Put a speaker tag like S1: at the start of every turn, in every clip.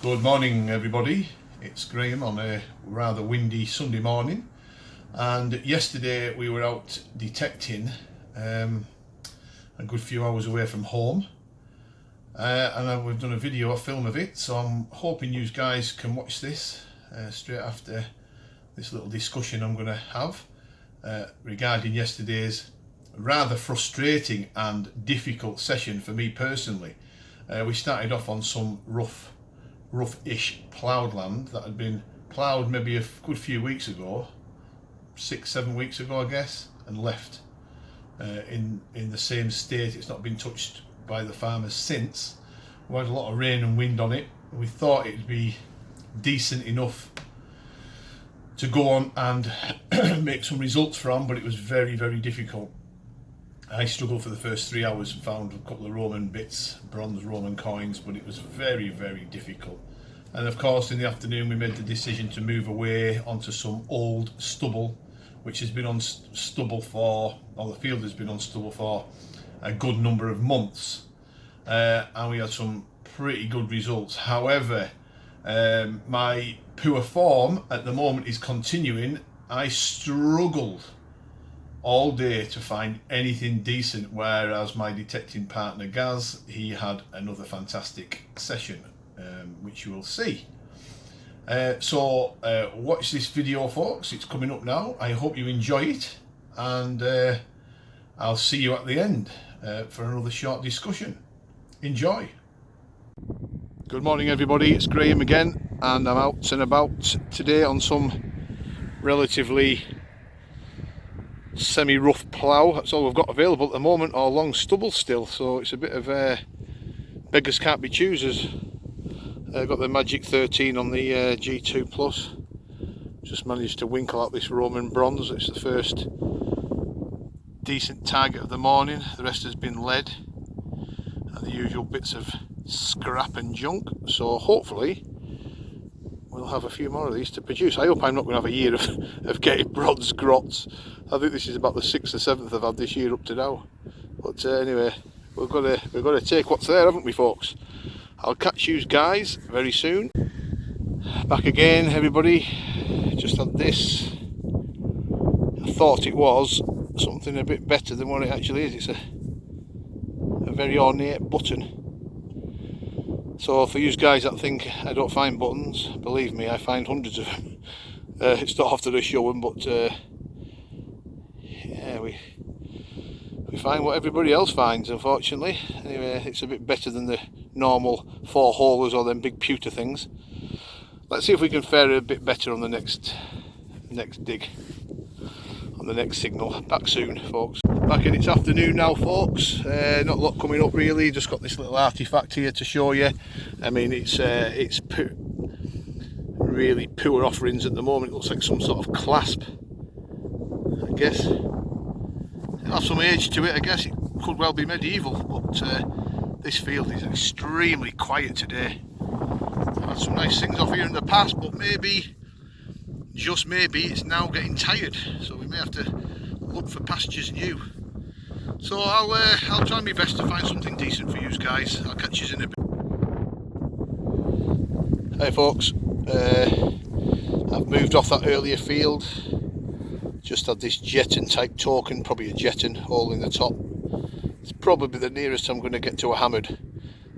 S1: Good morning everybody, it's Graham on a rather windy Sunday morning, and yesterday we were out detecting a good few hours away from home, and we've done a film of it, so I'm hoping you guys can watch this straight after this little discussion I'm going to have regarding yesterday's rather frustrating and difficult session for me personally. We started off on some rough-ish ploughed land that had been ploughed maybe a good few weeks ago, 6-7 weeks ago I guess, and left in the same state. It's not been touched by the farmers since. We had a lot of rain and wind on it. We thought it'd be decent enough to go on and make some results from, but it was very, very difficult. I struggled for the first 3 hours and found a couple of Roman bits, bronze Roman coins, but it was very, very difficult. And of course in the afternoon we made the decision to move away onto some old stubble, which has been on stubble for, or the field has been on stubble for a good number of months. And we had some pretty good results. However, my poor form at the moment is continuing. I struggled all day to find anything decent, whereas my detecting partner Gaz, he had another fantastic session, which you will see. So watch this video folks, it's coming up now. I hope you enjoy it, and I'll see you at the end for another short discussion. Enjoy. Good morning everybody, it's Graham again, and I'm out and about today on some relatively semi-rough plough. That's all we've got available at the moment, or long stubble still, so it's a bit of beggars can't be choosers. Got the Magic 13 on the G2 Plus. Just managed to winkle out this Roman bronze. It's the first decent target of the morning. The rest has been lead and the usual bits of scrap and junk, so hopefully we'll have a few more of these to produce. I hope I'm not going to have a year of getting bronze grots. I think this is about the 6th or 7th I've had this year up to now. But anyway, we've got to take what's there, haven't we folks? I'll catch you guys very soon. Back again everybody. Just had this. I thought it was something a bit better than what it actually is. It's a very ornate button. So for you guys that think I don't find buttons, believe me, I find hundreds of them. It's not often I show them, but yeah, we find what everybody else finds, unfortunately. Anyway, it's a bit better than the normal 4-holers or them big pewter things. Let's see if we can fare a bit better on the next dig, on the next signal. Back soon folks. Back in, it's afternoon now folks. Not a lot coming up really, just got this little artifact here to show you. I mean, it's really poor offerings at the moment. It looks like some sort of clasp, I guess. It'll have some age to it, I guess. It could well be medieval, but this field is extremely quiet today. I've had some nice things off here in the past, but maybe, just maybe, it's now getting tired, so we may have to look for pastures new. So I'll try my best to find something decent for you guys. I'll catch you in a bit. Hey folks, I've moved off that earlier field. Just had this jeton type token, probably a jeton hole in the top. It's probably the nearest I'm going to get to a hammered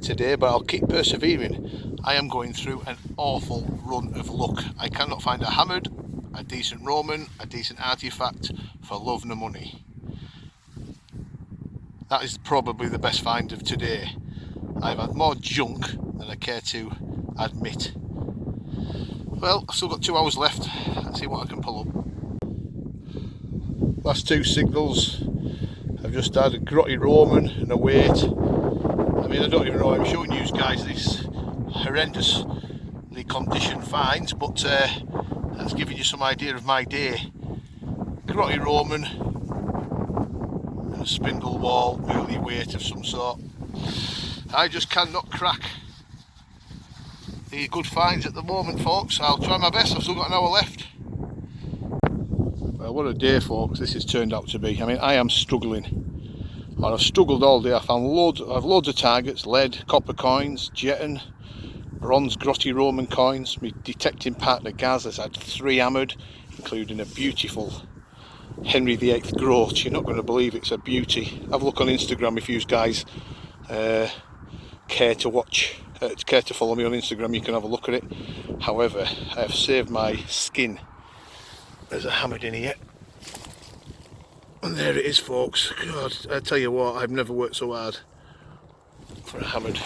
S1: today, but I'll keep persevering. I am going through an awful run of luck. I cannot find a hammered, a decent Roman, a decent artifact for love nor money. That is probably the best find of today. I've had more junk than I care to admit. Well, I've still got 2 hours left. Let's see what I can pull up. Last two signals, I've just had a grotty Roman and a weight. I mean, I don't even know why I'm showing you guys this horrendously conditioned finds, but that's giving you some idea of my day. Grotty Roman and a spindle wall, early weight of some sort. I just cannot crack the good finds at the moment folks. I'll try my best, I've still got an hour left. Well, what a day folks this has turned out to be. I mean, I am struggling, and I've struggled all day. I found loads of targets: lead, copper coins, jeton, bronze grotty Roman coins. My detecting partner Gaz has had 3 hammered, including a beautiful Henry VIII groat. You're not going to believe it's a beauty. Have a look on Instagram if you guys care to follow me on Instagram. You can have a look at it. However, I have saved my skin. There's a hammered in here, and there it is, folks. God, I tell you what, I've never worked so hard for a hammered.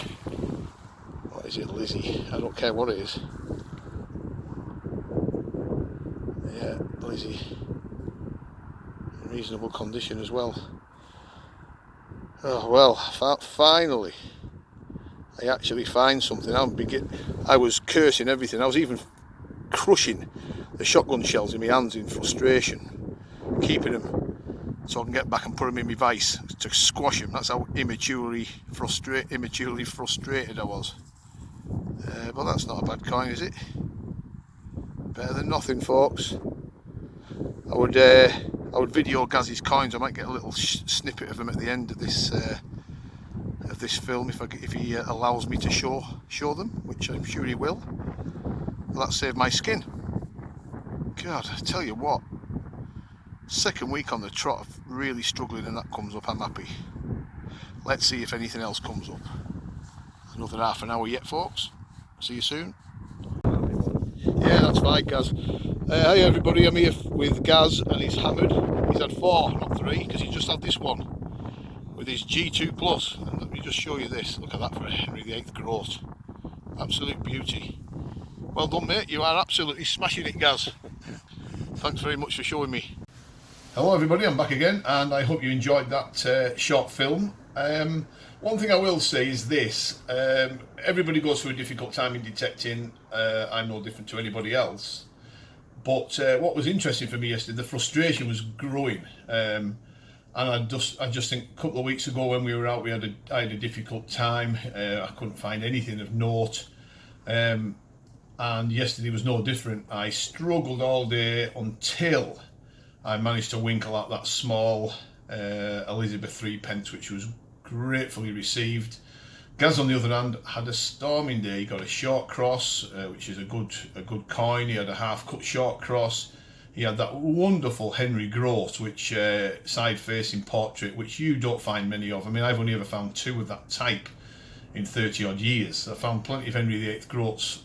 S1: What is it, Lizzie? I don't care what it is. Yeah, Lizzie. In reasonable condition as well. Oh well, finally I actually find something. I was cursing everything. I was even crushing the shotgun shells in my hands in frustration, keeping them so I can get back and put them in my vice to squash them. That's how immaturely frustrated I was. But that's not a bad coin, is it? Better than nothing, folks. I would video Gaz's coins. I might get a little snippet of them at the end of this film if he allows me to show them, which I'm sure he will. Well, that saved my skin. God, I tell you what, second week on the trot, I'm really struggling, and that comes up, I'm happy. Let's see if anything else comes up. Another half an hour yet, folks. See you soon. Yeah, that's fine, Gaz. Hi everybody, I'm here with Gaz, and he's hammered. He's had 4, not 3, because he just had this one with his G2 Plus. And let me just show you this. Look at that for a Henry VIII groat. Absolute beauty. Well done, mate. You are absolutely smashing it, Gaz. Thanks very much for showing me. Hello everybody, I'm back again, and I hope you enjoyed that short film. One thing I will say is this. Everybody goes through a difficult time in detecting. I'm no different to anybody else. But what was interesting for me yesterday, the frustration was growing. And I just think a couple of weeks ago when we were out, I had a difficult time. I couldn't find anything of note. And yesterday was no different. I struggled all day until I managed to winkle out that small Elizabeth 3p, which was gratefully received. Gaz, on the other hand, had a storming day. He got a short cross, which is a good coin. He had a half-cut short cross. He had that wonderful Henry groat, which side-facing portrait, which you don't find many of. I mean, I've only ever found 2 of that type in 30 odd years. I found plenty of Henry VIII groats,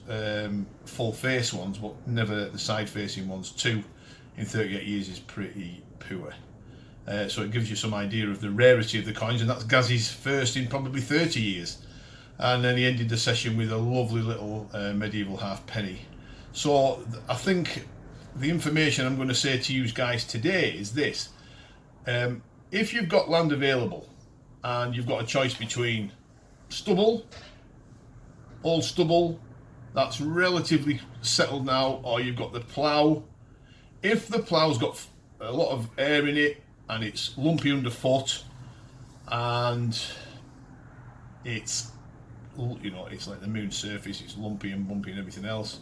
S1: full face ones, but never the side-facing ones. 2 in 38 years is pretty poor. So it gives you some idea of the rarity of the coins, and that's Gaz's first in probably 30 years. And then he ended the session with a lovely little medieval halfpenny. So I think the information I'm going to say to you guys today is this. If you've got land available and you've got a choice between Stubble, old Stubble, that's relatively settled now, or you've got the Plough. If the Plough's got a lot of air in it and it's lumpy underfoot and it's, you know, it's like the moon surface, it's lumpy and bumpy and everything else,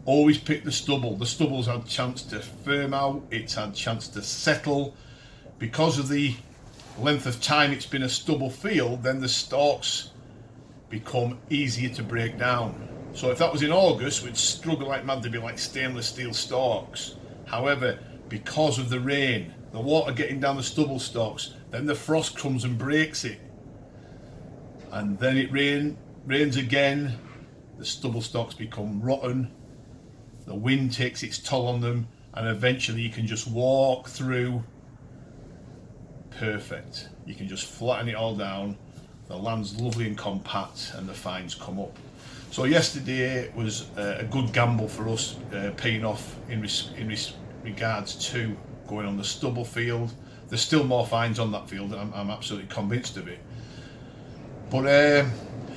S1: always pick the Stubble. The Stubble's had a chance to firm out, it's had a chance to settle. Because of the length of time it's been a Stubble field, then the stalks become easier to break down. So if that was in August, we'd struggle like mad, they'd be like stainless steel stalks. However, because of the rain, the water getting down the Stubble stalks, then the frost comes and breaks it. And then it rains again, the Stubble stalks become rotten, the wind takes its toll on them, and eventually you can just walk through. Perfect. You can just flatten it all down, the land's lovely and compact, and the fines come up. So yesterday was a good gamble for us, paying off in regards to going on the Stubble field. There's still more fines on that field, and I'm absolutely convinced of it. But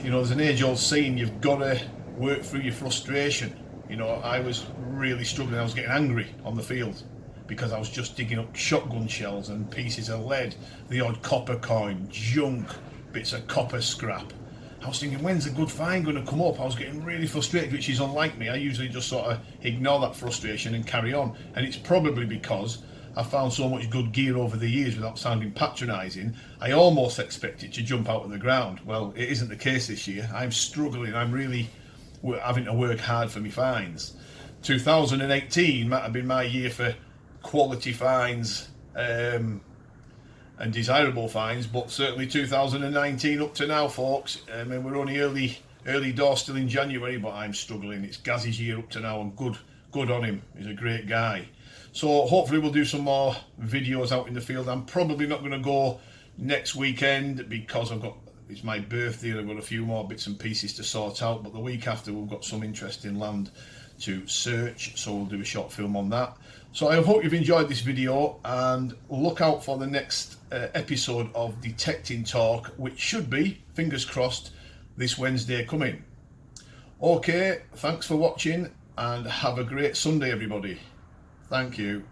S1: you know, there's an age-old saying, you've got to work through your frustration. You know, I was really struggling. I was getting angry on the field because I was just digging up shotgun shells and pieces of lead, the odd copper coin, junk, bits of copper scrap. I was thinking, when's a good find going to come up? I was getting really frustrated, which is unlike me. I usually just sort of ignore that frustration and carry on. And it's probably because I found so much good gear over the years, without sounding patronising, I almost expect it to jump out of the ground. Well, it isn't the case this year. I'm struggling. I'm really having to work hard for my finds. 2018 might have been my year for quality finds and desirable finds, but certainly 2019 up to now, folks. I mean, we're only early doors, still in January, but I'm struggling. It's Gaz's year up to now, and good on him. He's a great guy. So hopefully we'll do some more videos out in the field. I'm probably not going to go next weekend because it's my birthday and I've got a few more bits and pieces to sort out, but the week after we've got some interesting land to search, so we'll do a short film on that. So I hope you've enjoyed this video, and look out for the next episode of Detecting Talk, which should be, fingers crossed, this Wednesday coming. Okay, thanks for watching and have a great Sunday, everybody. Thank you.